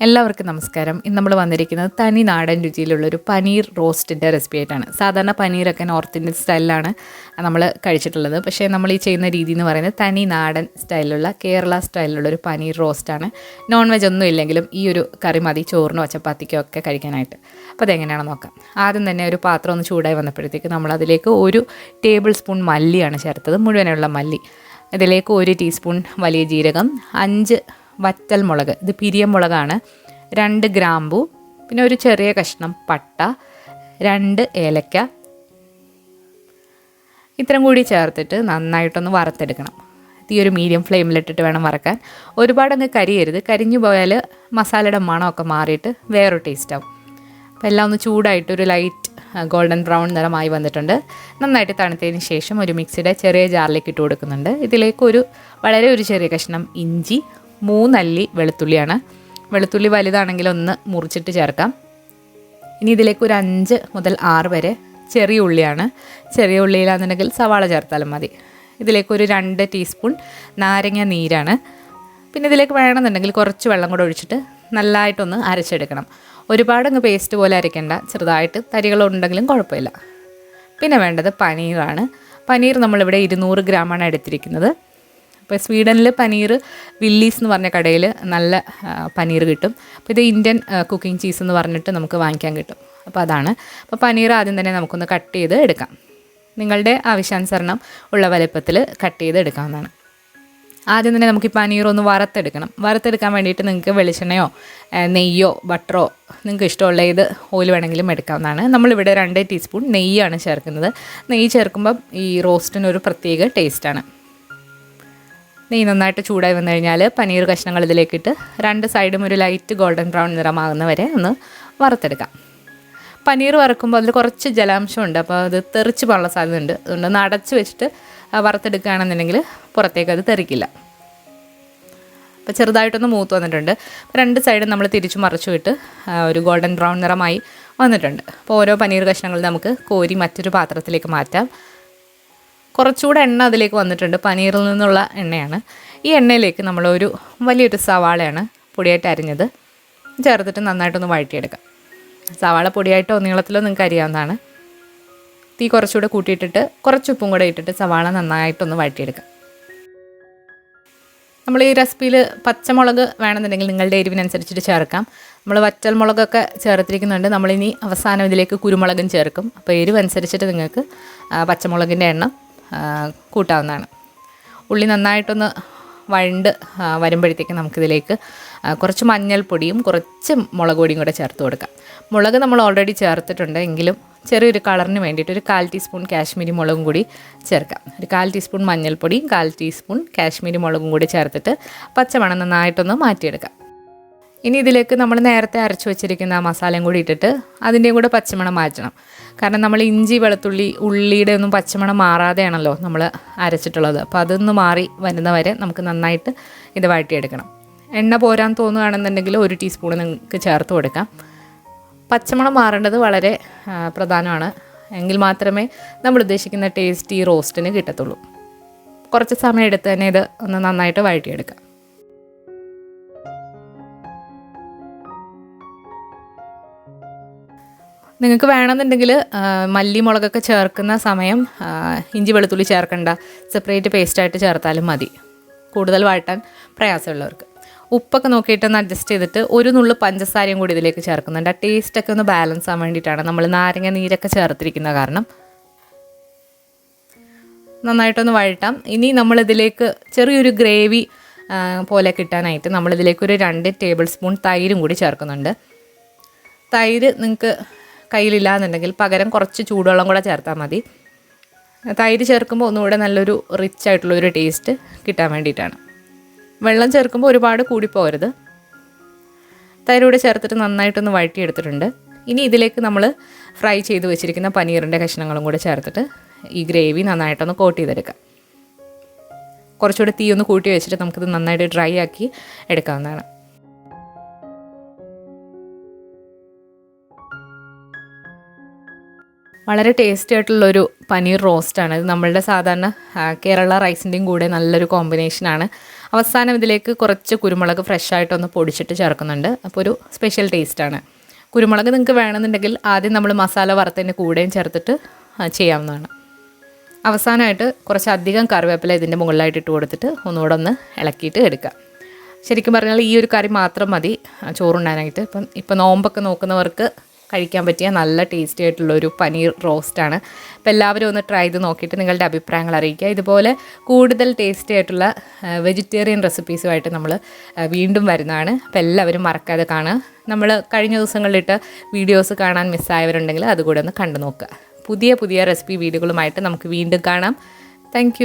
എല്ലാവർക്കും നമസ്കാരം. ഇന്ന് നമ്മൾ വന്നിരിക്കുന്നത് തനി നാടൻ രുചിയിലുള്ളൊരു പനീർ റോസ്റ്റിൻ്റെ റെസിപ്പി ആയിട്ടാണ്. സാധാരണ പനീറൊക്കെ നോർത്ത് ഇന്ത്യൻ സ്റ്റൈലിലാണ് നമ്മൾ കഴിച്ചിട്ടുള്ളത്. പക്ഷേ നമ്മൾ ഈ ചെയ്യുന്ന രീതി എന്ന് പറയുന്നത് തനി നാടൻ സ്റ്റൈലിലുള്ള കേരള സ്റ്റൈലിലുള്ളൊരു പനീർ റോസ്റ്റാണ്. നോൺ വെജ് ഒന്നും ഇല്ലെങ്കിലും ഈ ഒരു കറി മതി ചോറിനോ ചപ്പാത്തിക്കോ ഒക്കെ കഴിക്കാനായിട്ട്. അപ്പോൾ അതെങ്ങനെയാണെന്ന് നോക്കാം. ആദ്യം തന്നെ ഒരു പാത്രം ഒന്ന് ചൂടായി വന്നപ്പോഴത്തേക്ക് നമ്മളതിലേക്ക് 1 ടേബിൾ സ്പൂൺ മല്ലിയാണ് ചേർത്തത്, മുഴുവനുള്ള മല്ലി. ഇതിലേക്ക് 1 ടീസ്പൂൺ വലിയ ജീരകം, 5 വറ്റൽ മുളക്, ഇത് പിരിയം മുളകാണ്, 2 ഗ്രാമ്പു, പിന്നെ ഒരു ചെറിയ കഷ്ണം പട്ട, 2 ഏലക്ക, ഇത്രയും കൂടി ചേർത്തിട്ട് നന്നായിട്ടൊന്ന് വറുത്തെടുക്കണം. ഈ ഒരു മീഡിയം ഫ്ലെയിമിലിട്ടിട്ട് വേണം വറക്കാൻ. ഒരുപാടങ്ങ് കരിയരുത്, കരിഞ്ഞു പോയാൽ മസാലയുടെ മണമൊക്കെ മാറിയിട്ട് വേറൊരു ടേസ്റ്റ് ആവും. അപ്പോൾ എല്ലാം ഒന്ന് ചൂടായിട്ട് ഒരു ലൈറ്റ് ഗോൾഡൻ ബ്രൗൺ നിറമായി വന്നിട്ടുണ്ട്. നന്നായിട്ട് തണുത്തതിന് ശേഷം ഒരു മിക്സിയുടെ ചെറിയ ജാറിലേക്ക് ഇട്ട് കൊടുക്കുന്നുണ്ട്. ഇതിലേക്ക് വളരെ ചെറിയ കഷ്ണം ഇഞ്ചി, 3 അല്ലി വെളുത്തുള്ളിയാണ്. വെളുത്തുള്ളി വലുതാണെങ്കിൽ ഒന്ന് മുറിച്ചിട്ട് ചേർക്കാം. ഇനി ഇതിലേക്ക് ഒരു 5 മുതൽ 6 വരെ ചെറിയ ഉള്ളിയാണ്. ചെറിയ ഉള്ളിയിലാണെന്നുണ്ടെങ്കിൽ സവാള ചേർത്താലും മതി. ഇതിലേക്ക് ഒരു 2 ടീസ്പൂൺ നാരങ്ങ നീരാണ്. പിന്നെ ഇതിലേക്ക് വേണമെന്നുണ്ടെങ്കിൽ കുറച്ച് വെള്ളം കൂടെ ഒഴിച്ചിട്ട് നല്ലതായിട്ടൊന്ന് അരച്ചെടുക്കണം. ഒരുപാടങ്ങ് പേസ്റ്റ് പോലെ അരയ്ക്കേണ്ട, ചെറുതായിട്ട് തരികളുണ്ടെങ്കിലും കുഴപ്പമില്ല. പിന്നെ വേണ്ടത് പനീറാണ്. പനീർ നമ്മളിവിടെ 200 ഗ്രാമാണ് എടുത്തിരിക്കുന്നത്. അപ്പോൾ സ്വീഡനിൽ പനീർ വില്ലീസ് എന്ന് പറഞ്ഞ കടയിൽ നല്ല പനീർ കിട്ടും. അപ്പോൾ ഇത് ഇന്ത്യൻ കുക്കിംഗ് ചീസ് എന്ന് പറഞ്ഞിട്ട് നമുക്ക് വാങ്ങിക്കാൻ കിട്ടും. അപ്പോൾ അതാണ്. അപ്പോൾ പനീർ ആദ്യം തന്നെ നമുക്കൊന്ന് കട്ട് ചെയ്ത് എടുക്കാം. നിങ്ങളുടെ ആവശ്യാനുസരണം ഉള്ള വലുപ്പത്തിൽ കട്ട് ചെയ്ത് എടുക്കാവുന്നതാണ്. ആദ്യം തന്നെ നമുക്ക് ഈ പനീർ ഒന്ന് വറുത്തെടുക്കണം. വറുത്തെടുക്കാൻ വേണ്ടിയിട്ട് നിങ്ങൾക്ക് വെളിച്ചെണ്ണയോ നെയ്യോ ബട്ടറോ നിങ്ങൾക്ക് ഇഷ്ടമുള്ള ഏത് ഓയിൽ വേണമെങ്കിലും എടുക്കാവുന്നതാണ്. നമ്മളിവിടെ 2 ടീസ്പൂൺ നെയ്യാണ് ചേർക്കുന്നത്. നെയ്യ് ചേർക്കുമ്പം ഈ റോസ്റ്റിനൊരു പ്രത്യേക ടേസ്റ്റാണ്. നെയ്യ് നന്നായിട്ട് ചൂടായി വന്നു കഴിഞ്ഞാൽ പനീർ കഷ്ണങ്ങൾ ഇതിലേക്കിട്ട് 2 സൈഡും ഒരു ലൈറ്റ് ഗോൾഡൻ ബ്രൗൺ നിറമാകുന്ന വരെ ഒന്ന് വറുത്തെടുക്കാം. പനീർ വറുക്കുമ്പോൾ അതിൽ കുറച്ച് ജലാംശമുണ്ട്, അപ്പോൾ അത് തെറിച്ച് പോകാനുള്ള സാധ്യതയുണ്ട്. അതുകൊണ്ട് ഒന്ന് അടച്ച് വെച്ചിട്ട് വറുത്തെടുക്കുകയാണെന്നുണ്ടെങ്കിൽ പുറത്തേക്ക് അത് തെറിക്കില്ല. അപ്പോൾ ചെറുതായിട്ടൊന്ന് മൂത്ത് വന്നിട്ടുണ്ട്. 2 സൈഡും നമ്മൾ തിരിച്ചു മറിച്ചു വിട്ട് ഒരു ഗോൾഡൻ ബ്രൗൺ നിറമായി വന്നിട്ടുണ്ട്. അപ്പോൾ ഓരോ പനീർ കഷ്ണങ്ങൾ നമുക്ക് കോരി മറ്റൊരു പാത്രത്തിലേക്ക് മാറ്റാം. കുറച്ചുകൂടെ എണ്ണ അതിലേക്ക് വന്നിട്ടുണ്ട്. പനീറിൽ നിന്നുള്ള എണ്ണയാണ്. ഈ എണ്ണയിലേക്ക് നമ്മളൊരു വലിയൊരു സവാളയാണ് പൊടിയായിട്ട് അരിഞ്ഞത് ചേർത്തിട്ട് നന്നായിട്ടൊന്ന് വഴറ്റിയെടുക്കാം. സവാള പൊടിയായിട്ടോ നീളത്തിലോ നിങ്ങൾക്ക് അരിയാവുന്നതാണ്. തീ കുറച്ചുകൂടെ കൂട്ടിയിട്ടിട്ട് കുറച്ച് ഉപ്പും കൂടെ ഇട്ടിട്ട് സവാള നന്നായിട്ടൊന്ന് വഴറ്റിയെടുക്കാം. നമ്മൾ ഈ റെസിപ്പിയിൽ പച്ചമുളക് വേണമെന്നുണ്ടെങ്കിൽ നിങ്ങളുടെ എരിവിനനുസരിച്ചിട്ട് ചേർക്കാം. നമ്മൾ വറ്റൽ മുളകൊക്കെ ചേർത്തിരിക്കുന്നുണ്ട്. നമ്മളിനി അവസാനം ഇതിലേക്ക് കുരുമുളകും ചേർക്കും. അപ്പോൾ എരിവ് അനുസരിച്ചിട്ട് നിങ്ങൾക്ക് പച്ചമുളകിൻ്റെ എണ്ണം കൂട്ടാവുന്നതാണ്. ഉള്ളി നന്നായിട്ടൊന്ന് വഴണ്ട് വരുമ്പോഴത്തേക്ക് നമുക്കിതിലേക്ക് കുറച്ച് മഞ്ഞൾപ്പൊടിയും കുറച്ച് മുളക് പൊടിയും കൂടെ ചേർത്ത് കൊടുക്കാം. മുളക് നമ്മൾ ഓൾറെഡി ചേർത്തിട്ടുണ്ട്, എങ്കിലും ചെറിയൊരു കളറിന് വേണ്ടിയിട്ട് ഒരു 1/4 ടീസ്പൂൺ കാശ്മീരി മുളകും കൂടി ചേർക്കാം. ഒരു 1/4 ടീസ്പൂൺ മഞ്ഞൾപ്പൊടിയും 1/4 ടീസ്പൂൺ കാശ്മീരി മുളകും കൂടി ചേർത്തിട്ട് പച്ചമണം നന്നായിട്ടൊന്ന് മാറ്റിയെടുക്കാം. ഇനി ഇതിലേക്ക് നമ്മൾ നേരത്തെ അരച്ചു വെച്ചിരിക്കുന്ന ആ മസാലയും കൂടി ഇട്ടിട്ട് അതിൻ്റെയും കൂടെ പച്ചമണം മാറ്റണം. കാരണം നമ്മൾ ഇഞ്ചി വെളുത്തുള്ളി ഉള്ളിയുടെ ഒന്നും പച്ചമണം മാറാതെയാണല്ലോ നമ്മൾ അരച്ചിട്ടുള്ളത്. അപ്പോൾ അതൊന്ന് മാറി വരുന്നവരെ നമുക്ക് നന്നായിട്ട് ഇത് വഴറ്റിയെടുക്കണം. എണ്ണ പോരാൻ തോന്നുകയാണെന്നുണ്ടെങ്കിൽ 1 ടീസ്പൂൺ നിങ്ങൾക്ക് ചേർത്ത് കൊടുക്കാം. പച്ചമണം മാറേണ്ടത് വളരെ പ്രധാനമാണ്. എങ്കിൽ മാത്രമേ നമ്മൾ ഉദ്ദേശിക്കുന്ന ടേസ്റ്റ് ഈ റോസ്റ്റിന് കിട്ടത്തുള്ളൂ. കുറച്ച് സമയം എടുത്ത് തന്നെ ഇത് ഒന്ന് നന്നായിട്ട് വഴറ്റിയെടുക്കാം. നിങ്ങൾക്ക് വേണമെന്നുണ്ടെങ്കിൽ മല്ലി മുളകൊക്കെ ചേർക്കുന്ന സമയം ഇഞ്ചി വെളുത്തുള്ളി ചേർക്കണ്ട, സെപ്പറേറ്റ് പേസ്റ്റായിട്ട് ചേർത്താലും മതി, കൂടുതൽ വഴറ്റാൻ പ്രയാസമുള്ളവർക്ക്. ഉപ്പൊക്കെ നോക്കിയിട്ടൊന്ന് അഡ്ജസ്റ്റ് ചെയ്തിട്ട് 1 നുള്ളു പഞ്ചസാരയും കൂടി ഇതിലേക്ക് ചേർക്കുന്നുണ്ട്. ആ ടേസ്റ്റൊക്കെ ഒന്ന് ബാലൻസ് ആവാൻ വേണ്ടിയിട്ടാണ്. നമ്മൾ നാരങ്ങ നീരൊക്കെ ചേർത്തിരിക്കുന്ന കാരണം. നന്നായിട്ടൊന്ന് വഴറ്റാം. ഇനി നമ്മളിതിലേക്ക് ചെറിയൊരു ഗ്രേവി പോലെ കിട്ടാനായിട്ട് നമ്മളിതിലേക്ക് ഒരു 2 ടേബിൾ സ്പൂൺ തൈരും കൂടി ചേർക്കുന്നുണ്ട്. തൈര് നിങ്ങൾക്ക് കയ്യിലില്ലാന്നുണ്ടെങ്കിൽ പകരം കുറച്ച് ചൂടുവെള്ളം കൂടെ ചേർത്താൽ മതി. തൈര് ചേർക്കുമ്പോൾ ഒന്നുകൂടെ നല്ലൊരു റിച്ച് ആയിട്ടുള്ളൊരു ടേസ്റ്റ് കിട്ടാൻ വേണ്ടിയിട്ടാണ്. വെള്ളം ചേർക്കുമ്പോൾ ഒരുപാട് കൂടിപ്പോകരുത്. തൈരൂടെ ചേർത്തിട്ട് നന്നായിട്ടൊന്ന് വഴറ്റിയെടുത്തിട്ടുണ്ട്. ഇനി ഇതിലേക്ക് നമ്മൾ ഫ്രൈ ചെയ്ത് വെച്ചിരിക്കുന്ന പനീറിൻ്റെ കഷ്ണങ്ങളും കൂടെ ചേർത്തിട്ട് ഈ ഗ്രേവി നന്നായിട്ടൊന്ന് കോട്ട് ചെയ്തെടുക്കാം. കുറച്ചുകൂടെ തീ ഒന്ന് കൂട്ടി വെച്ചിട്ട് നമുക്കിത് നന്നായിട്ട് ഡ്രൈ ആക്കി എടുക്കാവുന്നതാണ്. വളരെ ടേസ്റ്റി ആയിട്ടുള്ളൊരു പനീർ റോസ്റ്റാണ് ഇത്. നമ്മളുടെ സാധാരണ കേരള റൈസിൻ്റെയും കൂടെ നല്ലൊരു കോമ്പിനേഷനാണ്. അവസാനം ഇതിലേക്ക് കുറച്ച് കുരുമുളക് ഫ്രഷായിട്ടൊന്ന് പൊടിച്ചിട്ട് ചേർക്കുന്നുണ്ട്. അപ്പോൾ ഒരു സ്പെഷ്യൽ ടേസ്റ്റാണ്. കുരുമുളക് നിങ്ങൾക്ക് വേണമെന്നുണ്ടെങ്കിൽ ആദ്യം നമ്മൾ മസാല വറുത്തതിൻ്റെ കൂടെയും ചേർത്തിട്ട് ചെയ്യാവുന്നതാണ്. അവസാനമായിട്ട് കുറച്ചധികം കറിവേപ്പില ഇതിൻ്റെ മുകളിലായിട്ട് ഇട്ട് കൊടുത്തിട്ട് ഒന്നുകൂടെ ഒന്ന് ഇളക്കിയിട്ട് എടുക്കുക. ശരിക്കും പറഞ്ഞാൽ ഈ ഒരു കറി മാത്രം മതി ചോറുണ്ടാനായിട്ട്. ഇപ്പം നോമ്പൊക്കെ നോക്കുന്നവർക്ക് കഴിക്കാൻ പറ്റിയ നല്ല ടേസ്റ്റി ആയിട്ടുള്ളൊരു പനീർ റോസ്റ്റാണ്. അപ്പോൾ എല്ലാവരും ഒന്ന് ട്രൈ ചെയ്ത് നോക്കിയിട്ട് നിങ്ങളുടെ അഭിപ്രായങ്ങൾ അറിയിക്കുക. ഇതുപോലെ കൂടുതൽ ടേസ്റ്റി ആയിട്ടുള്ള വെജിറ്റേറിയൻ റെസിപ്പീസുമായിട്ട് നമ്മൾ വീണ്ടും വരുന്നതാണ്. അപ്പോൾ എല്ലാവരും മറക്കാതെ കാണുക. നമ്മൾ കഴിഞ്ഞ ദിവസങ്ങളിലിട്ട് വീഡിയോസ് കാണാൻ മിസ്സായവരുണ്ടെങ്കിൽ അതുകൂടെ ഒന്ന് കണ്ടു നോക്കുക. പുതിയ റെസിപ്പി വീഡിയോകളുമായിട്ട് നമുക്ക് വീണ്ടും കാണാം. താങ്ക്